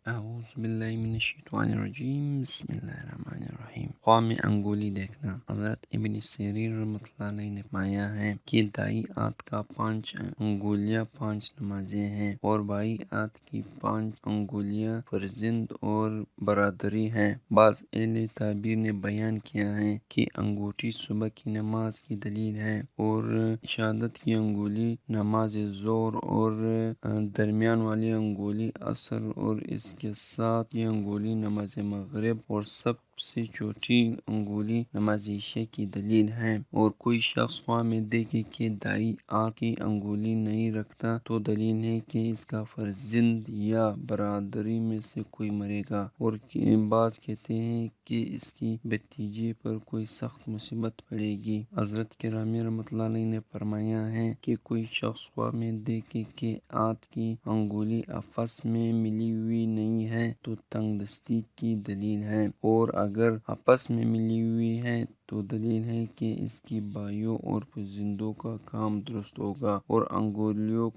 اعوذ باللہ من الشیطان الرجیم، بسم اللہ الرحمن الرحیم۔ خواہ میں انگولی دیکھنا۔ حضرت ابن سیرین رحمۃ اللہ علیہ نے پایا ہے کہ دائی آت کا 5 انگولیاں 5 نمازیں ہیں، اور بائی آت کی 5 انگولیاں فرزند اور برادری ہیں۔ بعض اہل تعبیر نے بیان کیا ہے کہ انگوٹھی صبح کی نماز کی دلیل ہے، اور شہادت کی انگولی نماز ظہر، اور درمیان والی انگولی عصر، اور اس کے ساتھ یہ انگولی نماز مغرب، اور سب سے چھوٹی انگولی نماز عشاء کی دلیل ہے۔ اور کوئی شخص خواہ میں دیکھے کہ دائی آت کی انگولی نہیں رکھتا تو دلیل ہے کہ اس کا فرزند یا برادری میں سے کوئی مرے گا، اور بعض کہتے ہیں کہ اس کی بھتیجے پر کوئی سخت مصیبت پڑے گی۔ حضرت کرام رحمۃ اللہ علیہ نے فرمایا ہے کہ کوئی شخص خواہ میں دیکھے کہ آت کی انگولی آپس میں ملی ہوئی نہیں ہے تو تنگ دستی کی دلیل ہے، اور اگر آپس میں ملی ہوئی ہے تو دلیل ہے کہ اس کی بھائیوں اور فرزندوں کا کام درست ہوگا، اور انگولیوں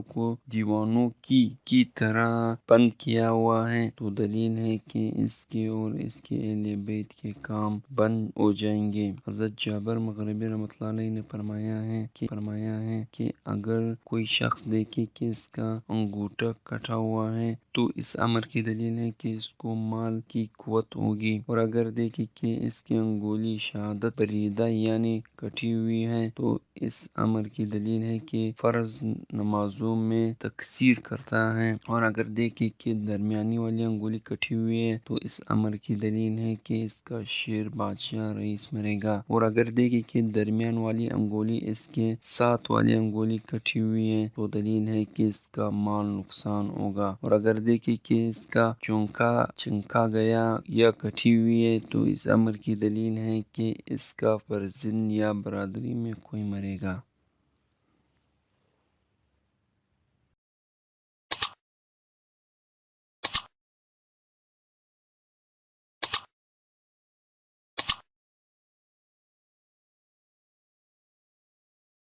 کو دیوانوں کی طرح بند کیا ہوا ہے تو دلیل ہے کہ اس کے اور اس کے اہل بیت کے کام بند ہو جائیں گے۔ حضرت جابر مغربی رحمۃ اللہ علیہ نے فرمایا ہے کہ اگر کوئی شخص دیکھے کہ اس کا انگوٹھا کٹا ہوا ہے تو اس امر کی دلیل ہے کہ اس کو مال کی قوت ہوگی، اور اگر دیکھے کہ اس کی انگولی شہادت بریدہ یعنی کٹی ہوئی ہے تو اس امر کی دلیل ہے کہ فرض نمازوں میں تقصیر کرتا ہے، اور اگر دیکھے کہ درمیانی والی انگولی کٹی ہوئی ہے تو اس امر کی دلیل ہے کہ اس کا شیر بادشاہ رئیس مرے گا، اور اگر دیکھے کہ درمیان والی انگولی اس کے ساتھ والی انگولی کٹی ہوئی ہے تو دلیل ہے کہ اس کا مال نقصان ہوگا، اور اگر دیکھے کہ اس کا چنکا گیا یا کٹی ہوئی ہے تو اس امر کی دلیل ہے کہ اس کا فرزند یا برادری میں کوئی مرے گا۔